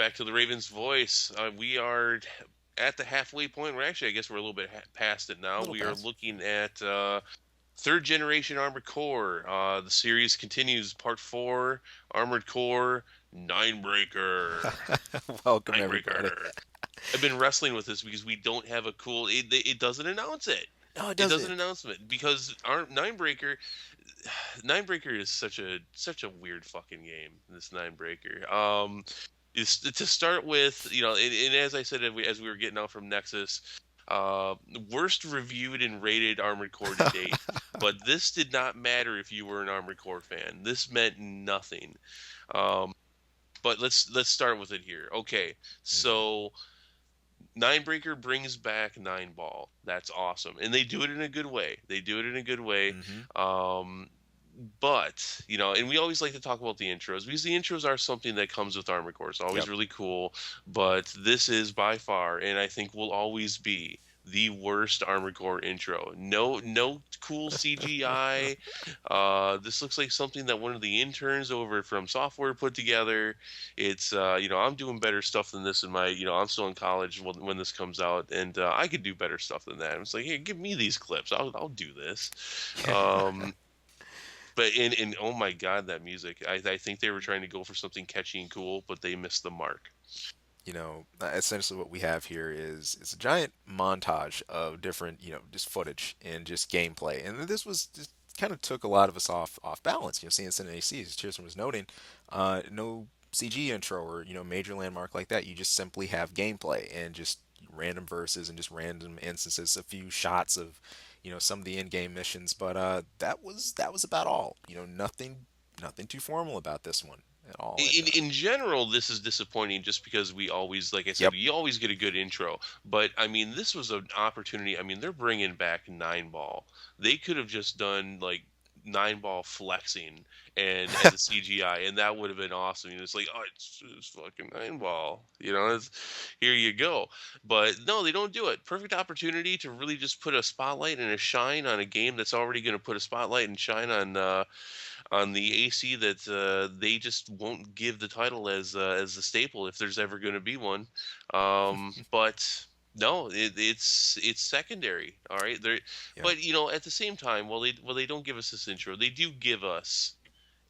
back to the Ravens Voice. We are at the halfway point. I guess we're a little bit past it now. Little We are pass. looking at third generation Armored Core. The series continues, part four, Armored Core Ninebreaker. Welcome everybody. Ninebreaker. I've been wrestling with this because we don't have a cool. It doesn't announce it. No, it It doesn't doesn't. announce it because our Ninebreaker is such a weird fucking game. This Ninebreaker. Is to start with, and as I said, as we were getting out from Nexus, worst reviewed and rated Armored Core to date. But this did not matter if you were an Armored Core fan. This meant nothing. Um, but let's start with it here. Okay, so Ninebreaker brings back Nineball. That's awesome, and they do it in a good way. They do it in a good way. Mm-hmm. Um, but and we always like to talk about the intros because the intros are something that comes with Armored Core. It's always Yep. really cool, but this is by far, and I think will always be, the worst Armored Core intro. No cool CGI. This looks like something that one of the interns over from software put together. It's I'm doing better stuff than this in my I'm still in college when this comes out, and I could do better stuff than that. It's like, hey, give me these clips. I'll do this. Um, but in oh my god, that music! I think they were trying to go for something catchy and cool, but they missed the mark. Essentially what we have here is it's a giant montage of different, just footage and just gameplay. And this was just kind of took a lot of us off balance. Seeing Sin AC, as Cheerson was noting, no CG intro or major landmark like that. You just simply have gameplay and just random verses and just random instances, a few shots of some of the in-game missions. But that was about all. Nothing too formal about this one at all. And In general, this is disappointing just because we always, like I said, yep. we always get a good intro. But I mean, this was an opportunity. I mean, they're bringing back Nine Ball. They could have just done like Nine Ball flexing and the CGI, and that would have been awesome. It's like, oh, it's fucking Nine Ball. Here you go. But no, they don't do it. Perfect opportunity to really just put a spotlight and a shine on a game that's already going to put a spotlight and shine on the AC that they just won't give the title as the staple if there's ever going to be one. But no, it's secondary. All right, Yep. but at the same time, while they don't give us this intro, they do give us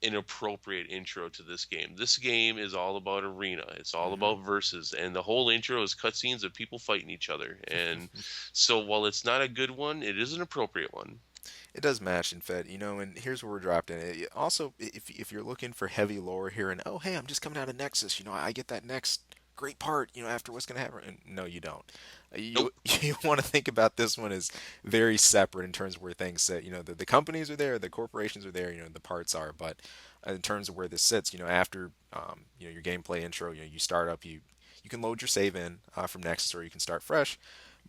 an appropriate intro to this game. This game is all about arena. It's all Hmm. about versus, and the whole intro is cutscenes of people fighting each other. And so, while it's not a good one, it is an appropriate one. It does match in Fed, and here's where we're dropped in. Also, if you're looking for heavy lore here, and oh hey, I'm just coming out of Nexus, I get that next great part, after what's gonna happen. And no, you don't. You Nope. you want to think about this one as very separate in terms of where things sit. The companies are there, the corporations are there, the parts are, but in terms of where this sits, after your gameplay intro, you start up, you can load your save in from Nexus, or you can start fresh,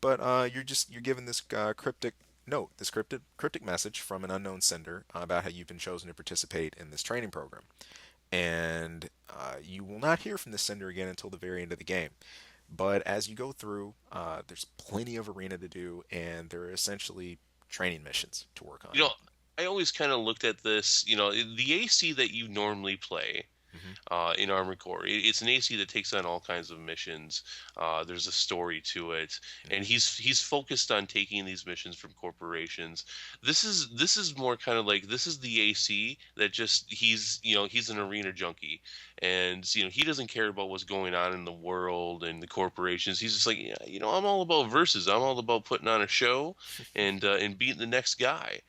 but you're given this cryptic note, this cryptic message from an unknown sender about how you've been chosen to participate in this training program. And you will not hear from the sender again until the very end of the game. But as you go through, there's plenty of arena to do, and there are essentially training missions to work on. You know, I always kind of looked at this. The AC that you normally play Hmm. in Armored Core. It's an AC that takes on all kinds of missions. There's a story to it, and Hmm. he's focused on taking these missions from corporations. This is more kind of like, this is the AC that just, he's an arena junkie, and he doesn't care about what's going on in the world and the corporations. He's just like, yeah, I'm all about versus. I'm all about putting on a show and beating the next guy.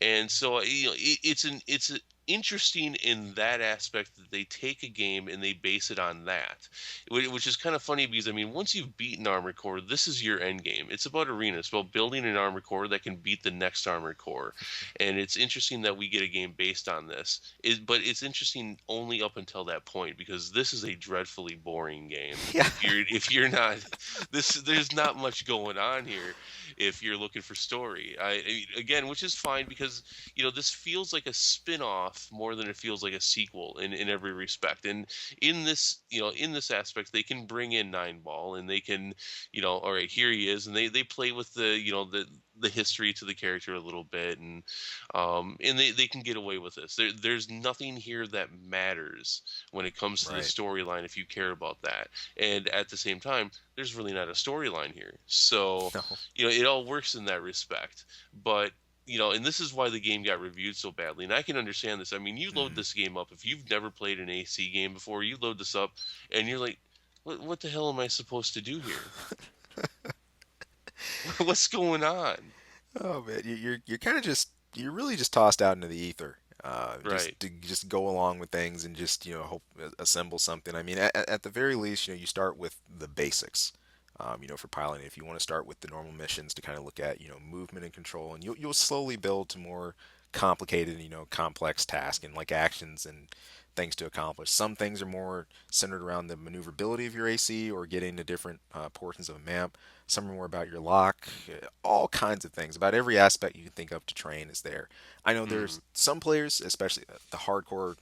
And so it's interesting in that aspect that they take a game and they base it on that, which is kind of funny because I mean, once you've beaten Armored Core, this is your end game. It's about arena. It's about building an Armored Core that can beat the next Armored Core, and it's interesting that we get a game based on this. But it's interesting only up until that point, because this is a dreadfully boring game. Yeah. If you're not there's not much going on here if you're looking for story. Again, which is fine because this feels like a spin-off enough, more than it feels like a sequel in every respect. And in this, in this aspect, they can bring in Nineball, and they can, all right, here he is, and they play with the, the history to the character a little bit, and they can get away with this. There's nothing here that matters when it comes to the Right. storyline if you care about that. And at the same time, there's really not a storyline here. So, No. it all works in that respect. But and this is why the game got reviewed so badly. And I can understand this. I mean, you load Mm. this game up, if you've never played an AC game before, you load this up and you're like, what the hell am I supposed to do here? What's going on? Oh man, you're kind of just you're really just tossed out into the ether, Right. just to just go along with things and just hope assemble something. I mean, at the very least, you start with the basics, for piloting. If you want to start with the normal missions to kind of look at movement and control, and you'll slowly build to more complicated, complex tasks and like actions and things to accomplish. Some things are more centered around the maneuverability of your AC or getting to different portions of a map. Some are more about your lock, all kinds of things. About every aspect you can think of to train is there. I know Mm, there's some players, especially the hardcore,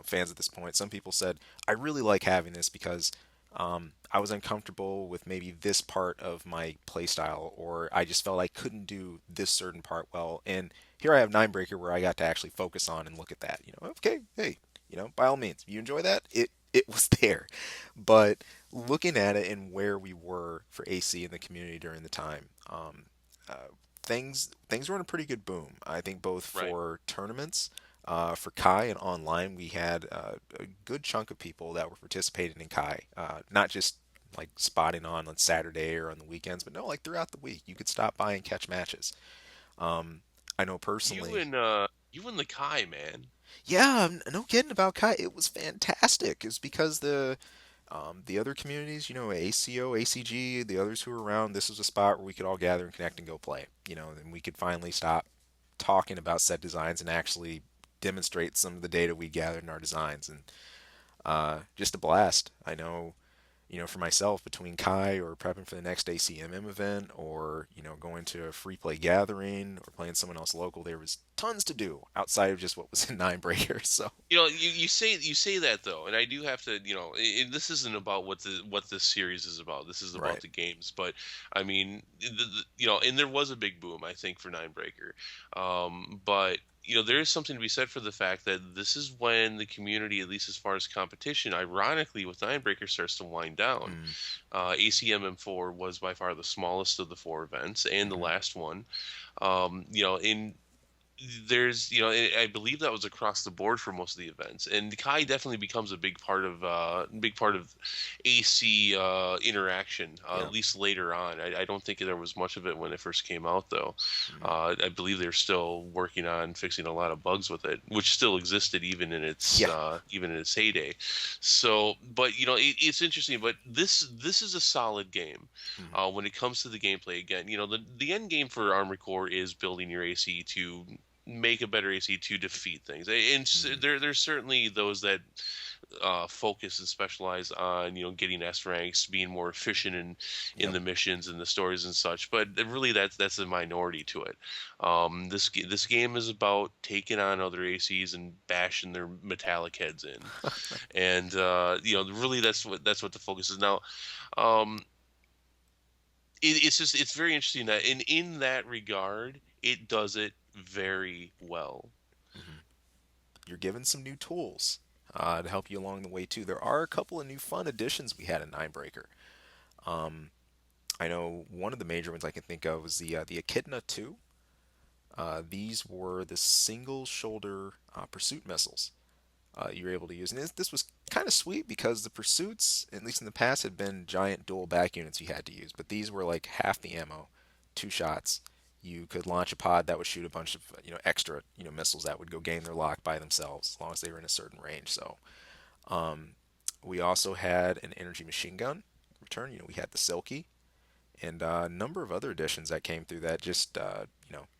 fans at this point. Some people said, "I really like having this because I was uncomfortable with maybe this part of my playstyle, or I just felt I couldn't do this certain part well." And here I have Ninebreaker, where I got to actually focus on and look at that. Okay, hey, by all means, if you enjoy that, it was there. But looking at it and where we were for AC in the community during the time, uh, things were in a pretty good boom. I think both right. for tournaments, for Kai and online, we had a good chunk of people that were participating in Kai, not just like spotting on Saturday or on the weekends, but no, like throughout the week, you could stop by and catch matches. Um, I know You personally. and you and the Kai, man. Yeah, no kidding about Kai. It was fantastic. It's because the other communities, ACO, ACG, the others who were around, this was a spot where we could all gather and connect and go play. And we could finally stop talking about set designs and actually demonstrate some of the data we gathered in our designs. And just a blast. I know, for myself, between Kai or prepping for the next ACMM event or, going to a free play gathering or playing someone else local, there was tons to do outside of just what was in Ninebreaker. So, You say that though, and I do have to, this isn't about what this series is about. This is about right. the games. But I mean, and there was a big boom, I think, for Ninebreaker. But there is something to be said for the fact that this is when the community, at least as far as competition, ironically, with Ninebreaker, starts to wind down. Mm, ACMM4 was by far the smallest of the four events and the hmm. last one. In there's I believe that was across the board for most of the events, and Kai definitely becomes a big part of AC interaction, Yeah. at least later on. I don't think there was much of it when it first came out, though. Mm, I believe they're still working on fixing a lot of bugs with it, which still existed yeah. even in its heyday. So, but it's interesting. But this is a solid game Mm, when it comes to the gameplay. Again, the end game for Armored Core is building your AC to make a better AC to defeat things. And mm, there's certainly those that focus and specialize on getting S ranks, being more efficient in yep. the missions and the stories and such. But really, that's a minority to it. This game is about taking on other ACs and bashing their metallic heads in, and really that's what the focus is now. Um, it's very interesting that in that regard, it does it very well. Hmm. You're given some new tools to help you along the way too. There are a couple of new fun additions we had in Ninebreaker. Um, I know one of the major ones I can think of was the Echidna 2. These were the single shoulder pursuit missiles you were able to use. And this was kind of sweet because the pursuits, at least in the past, had been giant dual back units you had to use, but these were like half the ammo, two shots. You could launch a pod that would shoot a bunch of extra missiles that would go gain their lock by themselves as long as they were in a certain range. So um, we also had an energy machine gun return. We had the Silky and a number of other additions that came through that just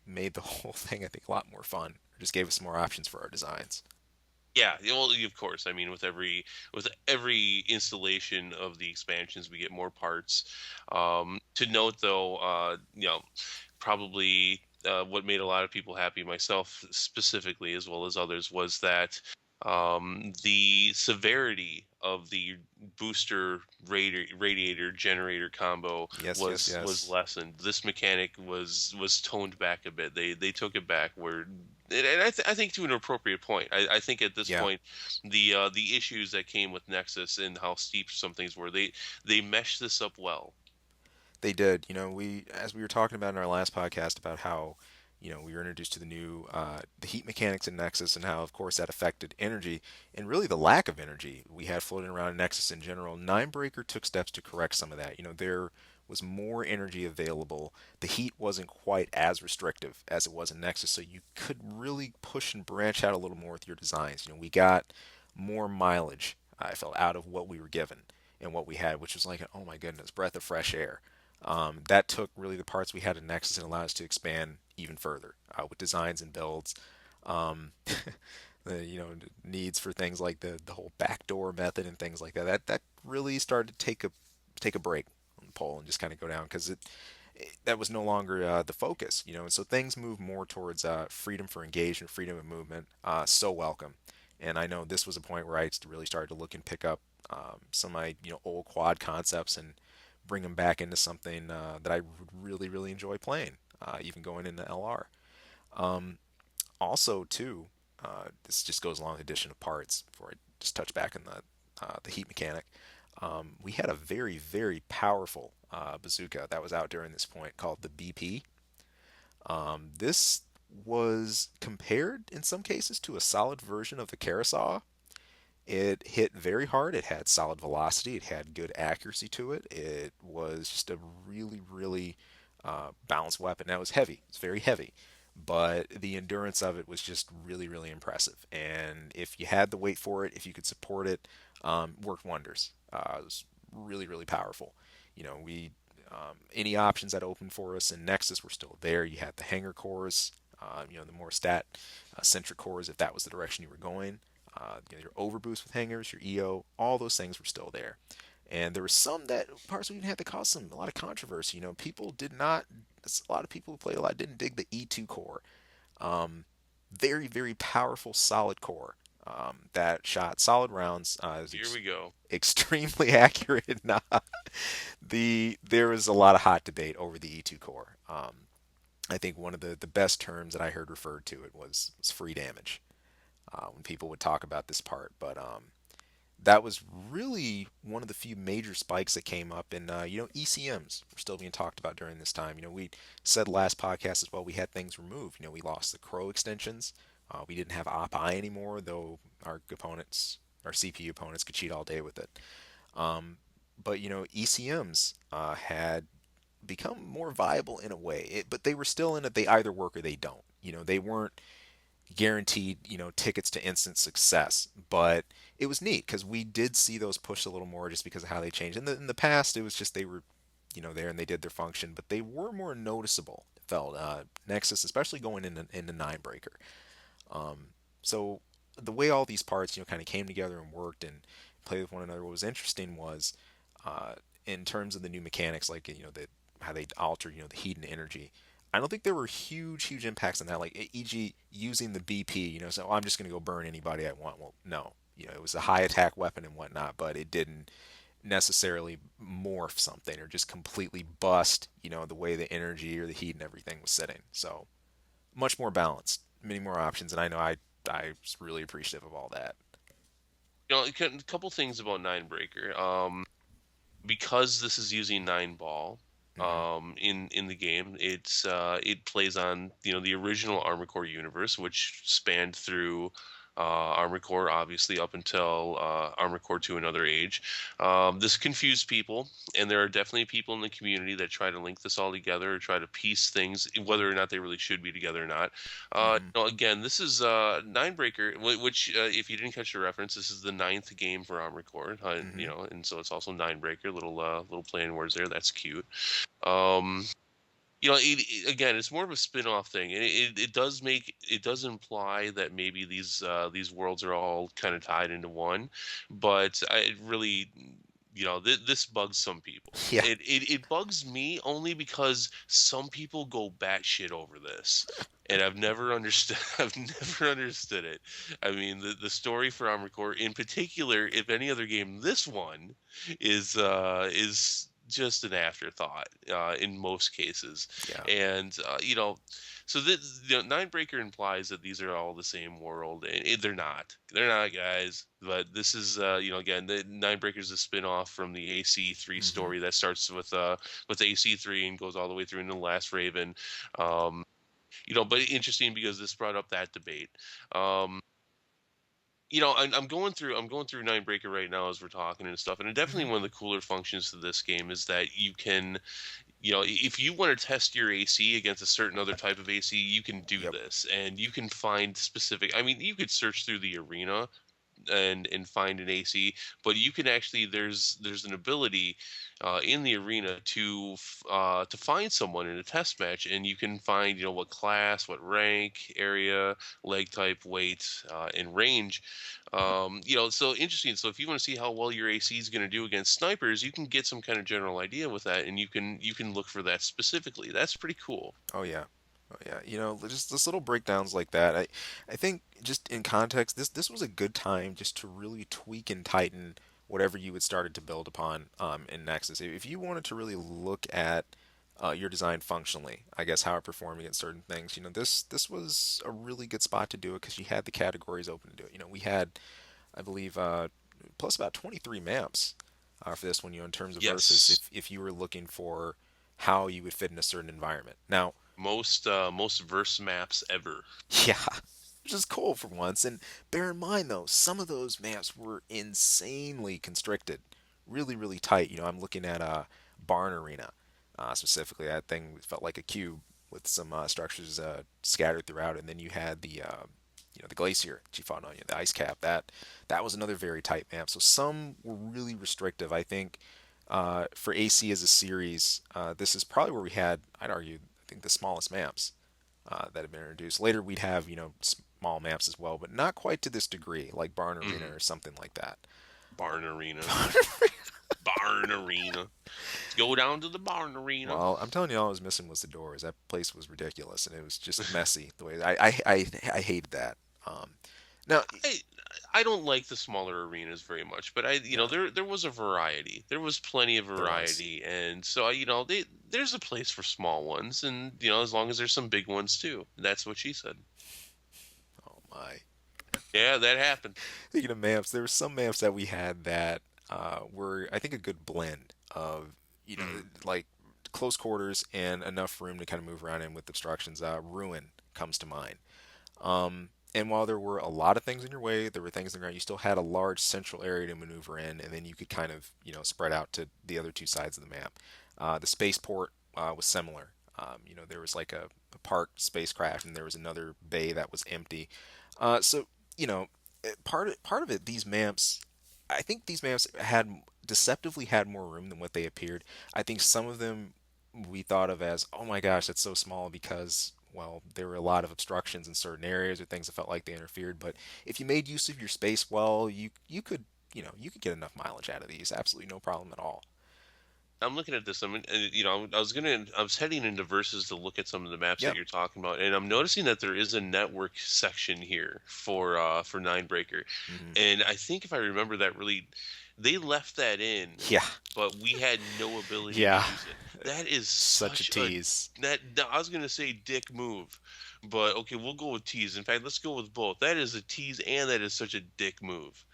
made the whole thing I think a lot more fun. Just gave us more options for our designs. Yeah, well, of course. I mean, with every installation of the expansions, we get more parts. To note, though, probably what made a lot of people happy, myself specifically, as well as others, was that the severity of the booster radiator generator combo Yes, yes, was yes. lessened. This mechanic was toned back a bit. They took it back where. And I think to an appropriate point. I think at this Yeah. point, the issues that came with Nexus and how steep some things were, they meshed this up well. They did. We as we were talking about in our last podcast about how, we were introduced to the new the heat mechanics in Nexus and how, of course, that affected energy and really the lack of energy we had floating around in Nexus in general. Ninebreaker took steps to correct some of that. There was more energy available. The heat wasn't quite as restrictive as it was in Nexus, so you could really push and branch out a little more with your designs. We got more mileage, I felt, out of what we were given and what we had, which was like, oh my goodness, breath of fresh air. That took really the parts we had in Nexus and allowed us to expand even further with designs and builds. Um, the needs for things like the whole backdoor method and things like that. That really started to take a break on the pole and just kind of go down because that was no longer the focus. And so things move more towards freedom for engagement, freedom of movement. So welcome. And I know this was a point where I really started to look and pick up some of my old quad concepts and bring them back into something that I would really really enjoy playing, even going into LR. Also, too, this just goes along with addition of parts. Before I just touch back on the heat mechanic, we had a very very powerful bazooka that was out during this point called the BP. This was compared in some cases to a solid version of the Carousel. It hit very hard. It had solid velocity. It had good accuracy to it. It was just a really, really balanced weapon. Now it was heavy. It's very heavy, but the endurance of it was just really, really impressive. And if you had the weight for it, if you could support it, worked wonders. It was really, really powerful. We any options that opened for us in Nexus were still there. You had the hanger cores, the more stat centric cores if that was the direction you were going. Your overboost with hangers, your EO, all those things were still there. And there were some that parts we even had to cause a lot of controversy. People did not. A lot of people who played a lot didn't dig the E2 core. Very very powerful solid core that shot solid rounds. Is Here we go. extremely accurate. There was a lot of hot debate over the E2 core. I think one of the best terms that I heard referred to it was free damage when people would talk about this part. But that was really one of the few major spikes that came up. And, ECMs were still being talked about during this time. We said last podcast as well, we had things removed. We lost the Crow extensions. We didn't have Op-I anymore, though our CPU opponents could cheat all day with it. But, ECMs had become more viable in a way, but they were still in it. They either work or they don't. They weren't guaranteed, tickets to instant success. But it was neat because we did see those pushed a little more just because of how they changed. In the past, it was just they were, there and they did their function, but they were more noticeable. It felt Nexus, especially going into Ninebreaker. So the way all these parts, kind of came together and worked and played with one another. What was interesting was, uh, in terms of the new mechanics, like how they alter, the heat and energy. I don't think there were huge, huge impacts on that. Like, e.g., using the BP, so I'm just going to go burn anybody I want. Well, no, it was a high attack weapon and whatnot, but it didn't necessarily morph something or just completely bust, the way the energy or the heat and everything was sitting. So much more balanced, many more options, and I know I was really appreciative of all that. A couple things about Ninebreaker. Because this is using Nineball Hmm. in the game, it plays on the original Armored Core universe, which spanned through Armored Core, obviously up until Armored Core 2 Another Age. This confused people, and there are definitely people in the community that try to link this all together or try to piece things, whether or not they really should be together or not. Hmm. Again, this is Ninebreaker, which, if you didn't catch the reference, this is the ninth game for Armored Core, Hmm. and so it's also Ninebreaker. Little play on words there. That's cute. Um, again, it's more of a spin-off thing, and it does imply that maybe these worlds are all kind of tied into one, but I really. this bugs some people. Yeah. It bugs me only because some people go batshit over this, and I've never understood. I've never understood it. I mean, the story for Armored Core, in particular, if any other game, this one is just an afterthought in most cases, Yeah. and so this, Ninebreaker implies that these are all the same world, and they're not. They're not, guys. But this is, again, the Ninebreaker is a spin-off from the AC3 Hmm. story that starts with AC3 and goes all the way through into the Last Raven. Um, but interesting because this brought up that debate. Um, I'm going through Ninebreaker right now as we're talking and stuff, and Hmm. definitely one of the cooler functions to this game is that you can, if you want to test your AC against a certain other type of AC, you can do Yep. this, and you can find specific. I mean, you could search through the arena and find an AC, but you can actually there's an ability in the arena to find someone in a test match, and you can find what class, what rank, area, leg type, weight, and range. So interesting. So if you want to see how well your AC is going to do against snipers, you can get some kind of general idea with that, and you can look for that specifically. That's pretty cool. Oh yeah. Oh yeah. Just little breakdowns like that. I think just in context, this was a good time just to really tweak and tighten whatever you had started to build upon in Nexus. If you wanted to really look at your design functionally, I guess how it performed against certain things, this was a really good spot to do it because you had the categories open to do it. We had, I believe, plus about 23 maps for this one. In terms of versus, Yes, if you were looking for how you would fit in a certain environment. Now, most verse maps ever. yeah, which is cool for once. And bear in mind, though, some of those maps were insanely constricted, really, really tight. I'm looking at a barn arena specifically. That thing felt like a cube with some structures scattered throughout, and then you had the glacier that you fought on, the ice cap. That was another very tight map. So some were really restrictive. I think for AC as a series, this is probably where we had, I'd argue, I think the smallest maps that have been introduced. Later, we'd have small maps as well, but not quite to this degree, like Barn Arena Hmm. or something like that. Barn arena, barn arena. Let's go down to the barn arena. Well, I'm telling you, all I was missing was the doors. That place was ridiculous, and it was just messy. The way I hated that. Now, I I don't like the smaller arenas very much, but no, there was a variety. There was plenty of there was. variety, and so there's a place for small ones, and as long as there's some big ones too. That's what she said. Oh my. Yeah, that happened. Speaking of maps, there were some maps that we had that were, I think, a good blend of, Mm. like close quarters and enough room to kind of move around in with obstructions. Ruin comes to mind. And while there were a lot of things in your way, there were things in the ground, you still had a large central area to maneuver in, and then you could kind of, spread out to the other two sides of the map. The spaceport was similar. There was like a parked spacecraft, and there was another bay that was empty. So, you know, part of it, these maps, I think these maps had deceptively had more room than what they appeared. I think some of them we thought of as, oh my gosh, that's so small because, well, there were a lot of obstructions in certain areas or things that felt like they interfered. But if you made use of your space well, you could you could get enough mileage out of these. Absolutely no problem at all. I'm looking at this. I was heading into verses to look at some of the maps that Yep. you're talking about, and I'm noticing that there is a network section here for Ninebreaker, Hmm. and I think if I remember that really, they left that in, Yeah. but we had no ability to Yeah. use it. That is Such a such a tease. that no, I was gonna say dick move, but okay, we'll go with tease. In fact, let's go with both. That is a tease, and that is such a dick move.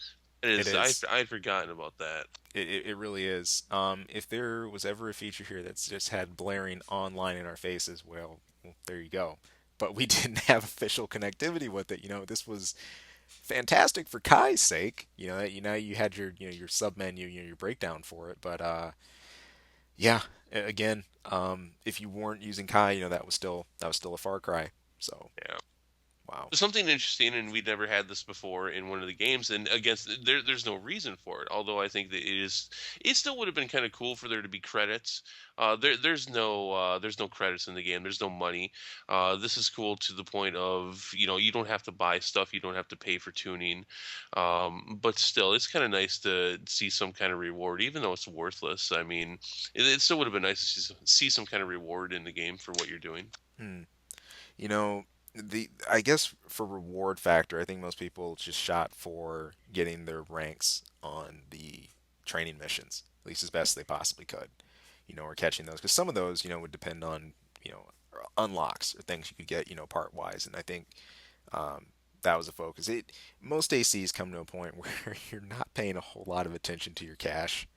It It is. is. I'd forgotten about that. It really is. If there was ever a feature here that's just had blaring online in our faces, well, there you go. But we didn't have official connectivity with it. This was fantastic for Kai's sake. That you had your sub menu, your breakdown for it. But yeah, again, if you weren't using Kai, that was still a far cry. So Yeah. Wow. something interesting, and we'd never had this before in one of the games. And against there's no reason for it. Although I think that it still would have been kind of cool for there to be credits. There's no credits in the game. There's no money. This is cool to the point of you don't have to buy stuff. You don't have to pay for tuning. But still, it's kind of nice to see some kind of reward, even though it's worthless. I mean, it still would have been nice to see some kind of reward in the game for what you're doing. Hmm. You know, the I guess for reward factor, I think most people just shot for getting their ranks on the training missions, at least as best they possibly could. Or catching those because some of those, would depend on, unlocks or things you could get, part wise. And I think um, that was a focus. Most ACs come to a point where you're not paying a whole lot of attention to your cash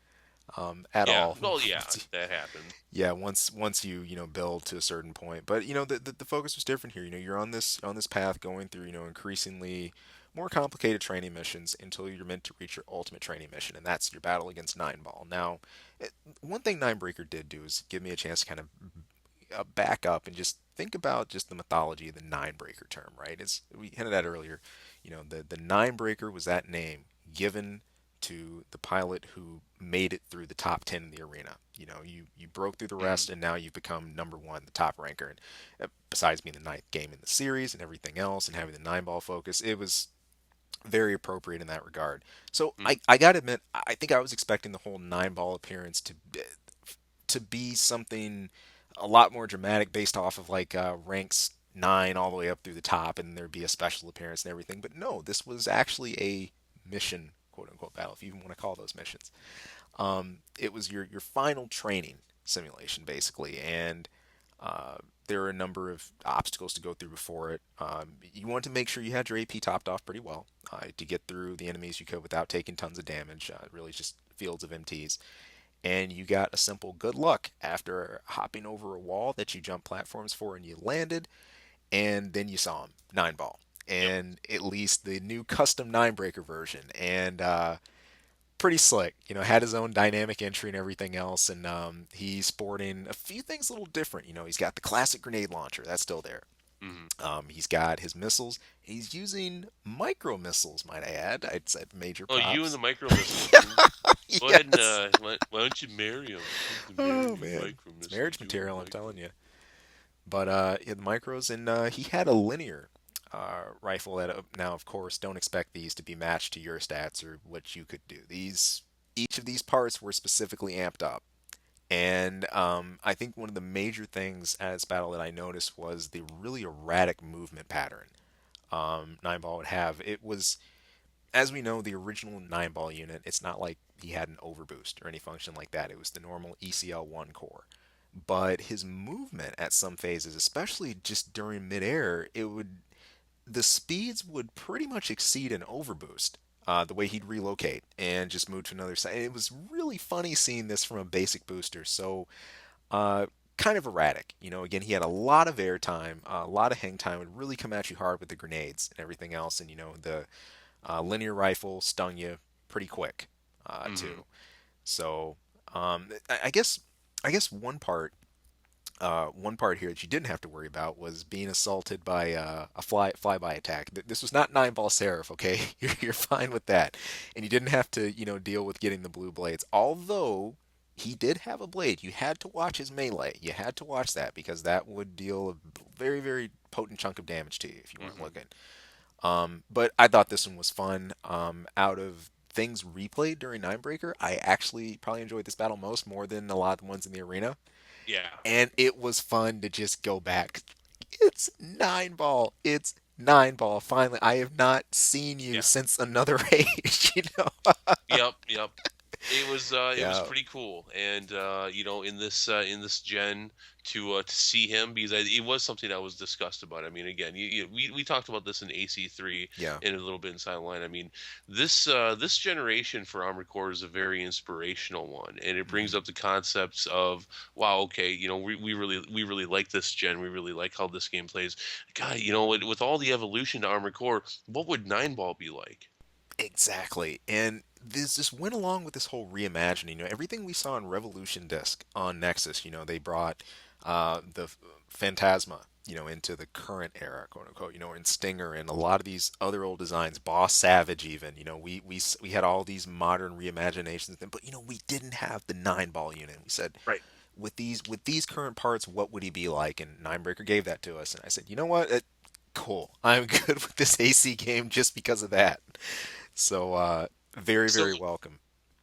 at Yeah. all. Well, yeah, that happened. Yeah, once you build to a certain point, but the focus was different here. You're on this path going through increasingly more complicated training missions until you're meant to reach your ultimate training mission, and that's your battle against Nineball. Now, one thing Ninebreaker did do is give me a chance to kind of back up and just think about just the mythology of the Ninebreaker term, right? It's we hinted at earlier. The Ninebreaker was that name given to the pilot who made it through the top 10 in the arena. You broke through the Mhm. rest, and now you've become number one, the top ranker. And besides being the ninth game in the series and everything else, and having the nine ball focus, it was very appropriate in that regard. So Mhm. I gotta admit, I think I was expecting the whole nine ball appearance to be something a lot more dramatic, based off of like ranks nine all the way up through the top, and there'd be a special appearance and everything. But no, this was actually a mission, quote unquote, battle, if you even want to call those missions. It was your final training simulation basically, and there are a number of obstacles to go through before it. You want to make sure you had your AP topped off pretty well to get through the enemies you could without taking tons of damage. Really, just fields of MTs. And you got a simple good luck after hopping over a wall that you jumped platforms for, and you landed, and then you saw him, Nine Ball, Yep. and at least the new custom Ninebreaker version, and pretty slick. Had his own dynamic entry and everything else, and he's sporting a few things a little different. He's got the classic grenade launcher that's still there. Mhm. He's got his missiles. He's using micro missiles, might I add. I'd said major Oh, you and props. the micro missiles. Go ahead and Yes. why don't you marry him? Marry Oh me, man, micro it's missiles. marriage You and the material. I'm micro. telling you. But he had the micros, and he had a linear rifle that now, of course, don't expect these to be matched to your stats or what you could do. Each of these parts were specifically amped up. And I think one of the major things at this battle that I noticed was the really erratic movement pattern Nine Ball would have. It was, as we know, the original Nine Ball unit. It's not like he had an overboost or any function like that. It was the normal ECL1 core. But his movement at some phases, especially just during midair, the speeds would pretty much exceed an overboost. The way he'd relocate and just move to another side. It was really funny seeing this from a basic booster. So uh, kind of erratic. Again, he had a lot of air time, a lot of hang time. Would really come at you hard with the grenades and everything else. And the linear rifle stung you pretty quick Mhm. too. So I guess one part here that you didn't have to worry about was being assaulted by a flyby attack. This was not Nine Ball Seraph, okay? You're fine with that, and you didn't have to deal with getting the blue blades. Although he did have a blade, you had to watch his melee. You had to watch that because that would deal a very very potent chunk of damage to you if you weren't Mhm. looking. But I thought this one was fun. Out of things replayed during Ninebreaker, I actually probably enjoyed this battle more than a lot of the ones in the arena, Yeah. and it was fun to just go back. It's Nine Ball. It's Nine Ball. Finally, I have not seen you Yeah. since another age. Yep. Yep. It was Yeah. pretty cool, and in this gen to see him, because it was something I was discussed about. I mean, again, we talked about this in AC3 Yeah. and a little bit in Silent Line. I mean, this generation for Armored Core is a very inspirational one, and it brings Hmm. up the concepts of, wow, okay, we really like this gen, we really like how this game plays. God, with all the evolution to Armored Core, what would Nine Ball be like? Exactly. And this just went along with this whole reimagining. Everything we saw in Revolution Disc on Nexus. They brought the Phantasma. into the current era, quote unquote, in Stinger and a lot of these other old designs, Boss Savage even, we had all these modern reimaginations, but we didn't have the nine ball unit. We said, Right. with these current parts, what would he be like? And Ninebreaker gave that to us, and I said, you know what? Cool. I'm good with this AC game just because of that. So, very, So, very welcome.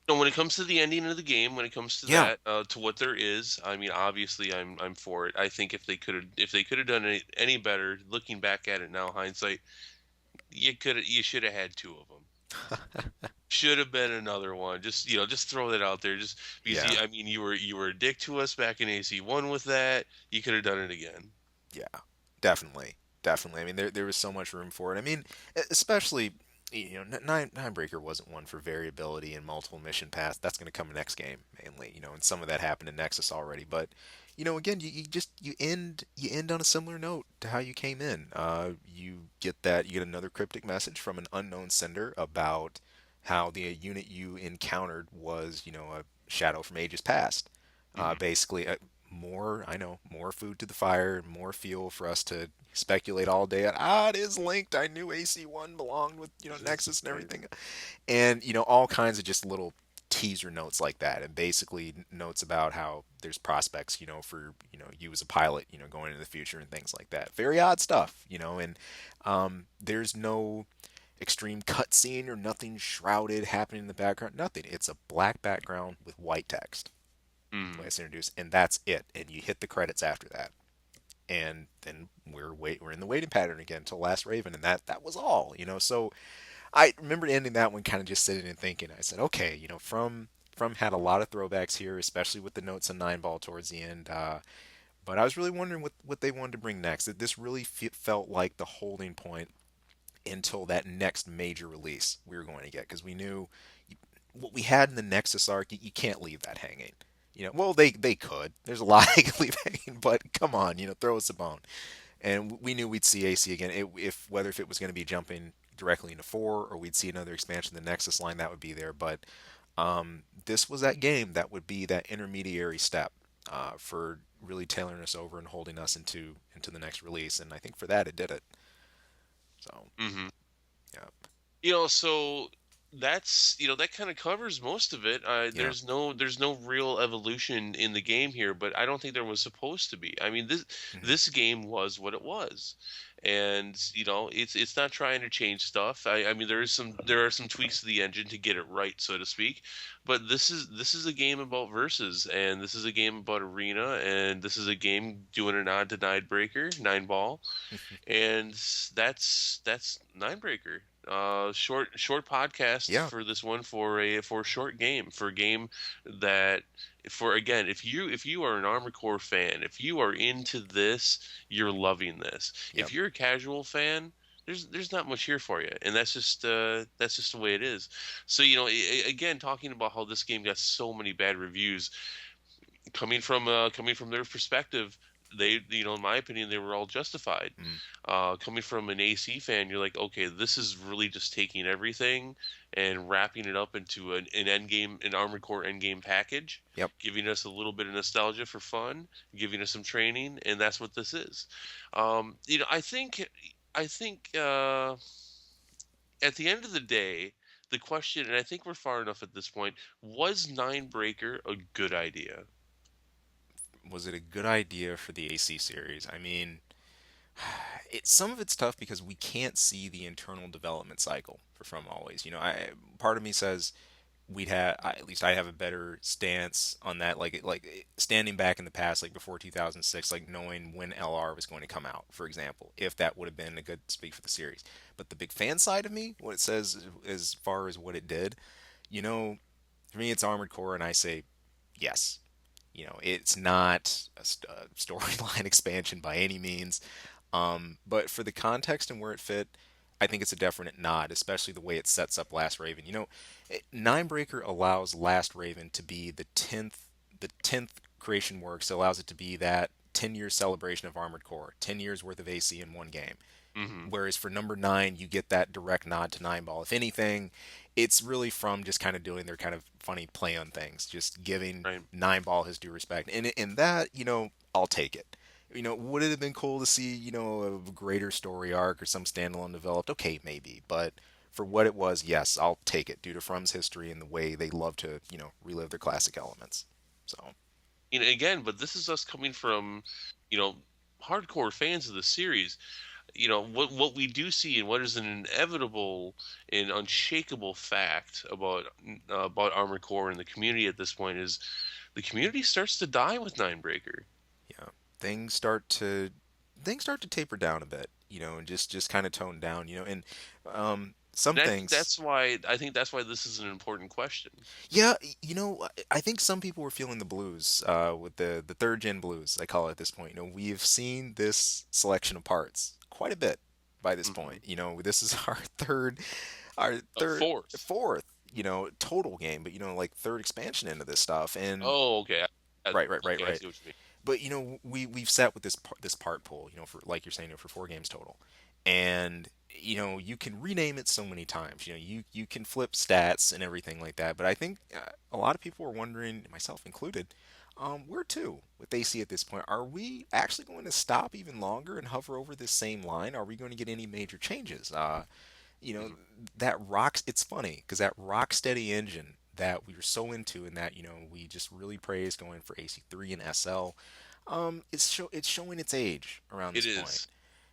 when it comes to the ending of the game, when it comes to Yeah. that, to what there is, I mean, obviously, I'm for it. I think if they could have done any better, looking back at it now, hindsight, you should have had two of them. Should have been another one. Just throw that out there. Just because Yeah. I mean, you were a dick to us back in AC1 with that. You could have done it again. Yeah, definitely, definitely. I mean, there was so much room for it. I mean, especially Ninebreaker wasn't one for variability and multiple mission paths. That's going to come next game mainly, and some of that happened in Nexus already. But again, you end on a similar note to how you came in. You get another cryptic message from an unknown sender about how the unit you encountered was a shadow from ages past. Hmm. Basically, I know, more food to the fire, more fuel for us to speculate all day. It is linked. I knew AC1 belonged with Nexus and Right. everything, and all kinds of just little teaser notes like that, and basically notes about how there's prospects, for you as a pilot, going into the future and things like that. Very odd stuff, and there's no extreme cutscene or nothing shrouded happening in the background. Nothing. It's a black background with white text way Hmm. it's introduced, and that's it. And you hit the credits after that, and then we're in the waiting pattern again until Last Raven, and that was all. So I remember ending that one kind of just sitting and thinking. I said, okay, from had a lot of throwbacks here, especially with the notes on Nineball towards the end. But I was really wondering what they wanted to bring next. That this really felt like the holding point until that next major release we were going to get, because we knew what we had in the Nexus arc, you can't leave that hanging. Well, they could. There's a lot they could leave hanging, but come on, throw us a bone. And we knew we'd see AC again. If it was going to be jumping directly into four, or we'd see another expansion of the Nexus line, that would be there. But this was that game that would be that intermediary step for really tailoring us over and holding us into the next release. And I think for that it did it. So Hmm. yeah, So that kind of covers most of it. yeah, There's no real evolution in the game here, but I don't think there was supposed to be. I mean, this hmm, this game was what it was, and it's not trying to change stuff. I mean, there are some tweaks to the engine to get it right, so to speak, but this is a game about versus, and this is a game about arena, and this is a game doing a nod to Nineball, and that's Ninebreaker. Short podcast yeah, for this one, for a short game, for a game that, for again, if you are an Armored Core fan, if you are into this, you're loving this. yep. If you're a casual fan, there's not much here for you, and that's just the way it is. So again, talking about how this game got so many bad reviews, coming from their perspective, they, in my opinion, they were all justified. Mm, Coming from an AC fan, you're like, okay, this is really just taking everything and wrapping it up into an Armored Core endgame package, yep. giving us a little bit of nostalgia for fun, giving us some training, and that's what this is. I think at the end of the day, the question, and I think we're far enough at this point, was Ninebreaker a good idea? Was it a good idea for the AC series? I mean, some of it's tough because we can't see the internal development cycle for From Always. Part of me says at least I have a better stance on that, like standing back in the past, like before 2006, like knowing when LR was going to come out, for example, if that would have been a good speak for the series. But the big fan side of me, what it says as far as what it did, you know, for me it's Armored Core, and I say yes. It's not a storyline expansion by any means, but for the context and where it fit, I think it's a definite nod, especially the way it sets up Last Raven. Ninebreaker allows Last Raven to be the tenth creation works. It allows it to be that 10-year celebration of Armored Core, 10 years worth of AC in one game. Hmm. Whereas for number nine, you get that direct nod to Nineball. If anything, it's really from just kind of doing their kind of funny play on things, just giving Right. Nineball his due respect. And in that, I'll take it. Would it have been cool to see, a greater story arc or some standalone developed? Okay, maybe, but for what it was, yes, I'll take it due to From's history and the way they love to, relive their classic elements. So, Again, but this is us coming from, you know, hardcore fans of the series. What we do see and what is an inevitable and unshakable fact about Armored Core and the community at this point is the community starts to die with Ninebreaker. yeah, things start to things start to taper down a bit, and just kind of tone down, and some And I think things. that's why this is an important question. Yeah, I think some people were feeling the blues with the third gen blues, I call it at this point. We've seen this selection of parts quite a bit by this Hmm. point. This is our third, Fourth. fourth, total game, but like third expansion into this stuff. And Oh, okay. right, right, right, Okay, I right. see what you mean. But we've sat with this part pool, for like you're saying, for 4 games total, and you can rename it so many times. You can flip stats and everything like that. But I think a lot of people are wondering, myself included, where to with AC at this point? Are we actually going to stop even longer and hover over this same line? Are we going to get any major changes? You know Hmm. that rocks. It's funny because that rock steady engine that we were so into and that we just really praised going for AC3 and SL, it's showing its age around It this point. is.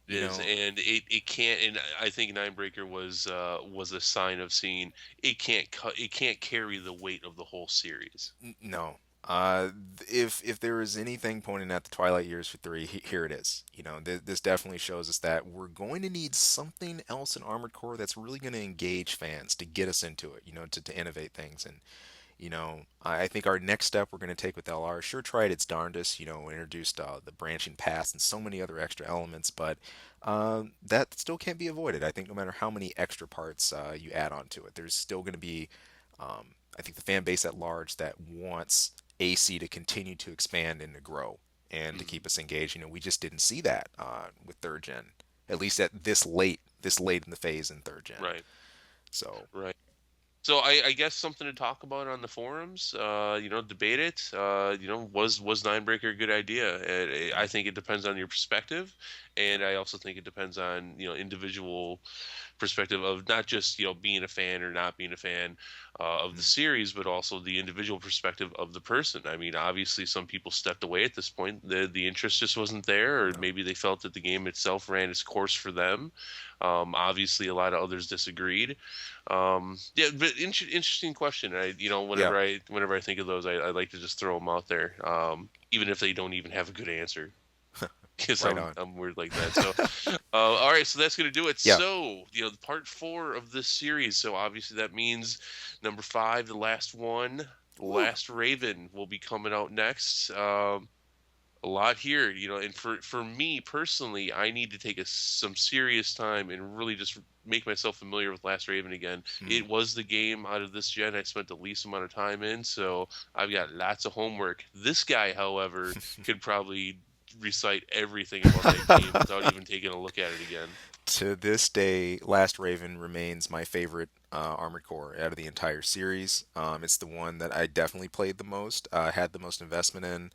It You is, know, and it can't. And I think Ninebreaker was a sign of seeing it can't carry the weight of the whole series. no. If there is anything pointing at the Twilight Years for 3, here it is. This definitely shows us that we're going to need something else in Armored Core that's really going to engage fans to get us into it. To innovate things. And I think our next step we're going to take with LR sure tried its darndest. Introduced the branching paths and so many other extra elements, but that still can't be avoided. I think no matter how many extra parts you add on to it, there's still going to be, I think, the fan base at large that wants AC to continue to expand and to grow and to Mhm. keep us engaged. We just didn't see that with third gen, at least at this late in the phase in third gen. Right, So right. So I guess something to talk about on the forums. Debate it. Was Ninebreaker a good idea? I think it depends on your perspective, and I also think it depends on individual perspective of not just being a fan or not being a fan of the mm, series, but also the individual perspective of the person. I mean, obviously, some people stepped away at this point. The interest just wasn't there, or no, maybe they felt that the game itself ran its course for them. Obviously, a lot of others disagreed. Yeah, but interesting question. yeah, Whenever I think of those, I like to just throw them out there, even if they don't even have a good answer, because right I'm on. I'm weird like that. So, all right, so that's gonna do it. Yeah. So, the part four of this series. So obviously that means number five, the last one, the Woo. last Raven will be coming out next. A lot here, and for me personally, I need to take some serious time and really just make myself familiar with Last Raven again. Mm. It was the game out of this gen I spent the least amount of time in, so I've got lots of homework. This guy, however, could probably recite everything about that game without even taking a look at it again. To this day, Last Raven remains my favorite Armored Core out of the entire series. It's the one that I definitely played the most, had the most investment in,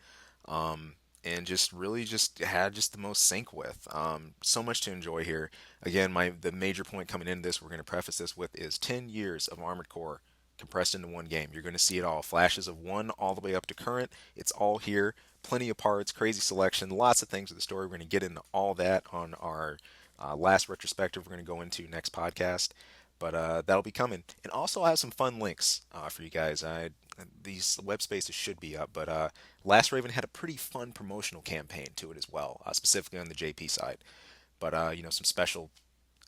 and just really just had just the most sync with. So much to enjoy here. Again, the major point coming into this, we're going to preface this with, is 10 years of Armored Core compressed into one game. You're going to see it all. Flashes of one all the way up to current. It's all here. Plenty of parts, crazy selection, lots of things with the story. We're going to get into all that on our last retrospective we're going to go into next podcast. But that'll be coming. And also, I have some fun links for you guys. These web spaces should be up, but Last Raven had a pretty fun promotional campaign to it as well, specifically on the JP side. But some special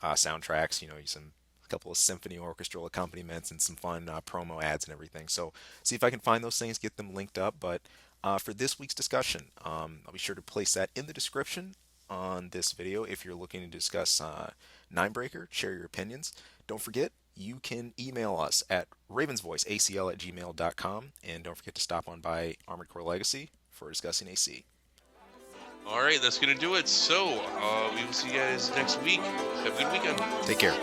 soundtracks, some a couple of symphony orchestral accompaniments and some fun promo ads and everything. So see if I can find those things, get them linked up. But for this week's discussion, I'll be sure to place that in the description on this video if you're looking to discuss Ninebreaker, share your opinions. Don't forget, you can email us at ravensvoiceacl@gmail.com, and don't forget to stop on by Armored Core Legacy for discussing AC. All right, that's gonna do it. So we will see you guys next week. Have a good weekend. Take care.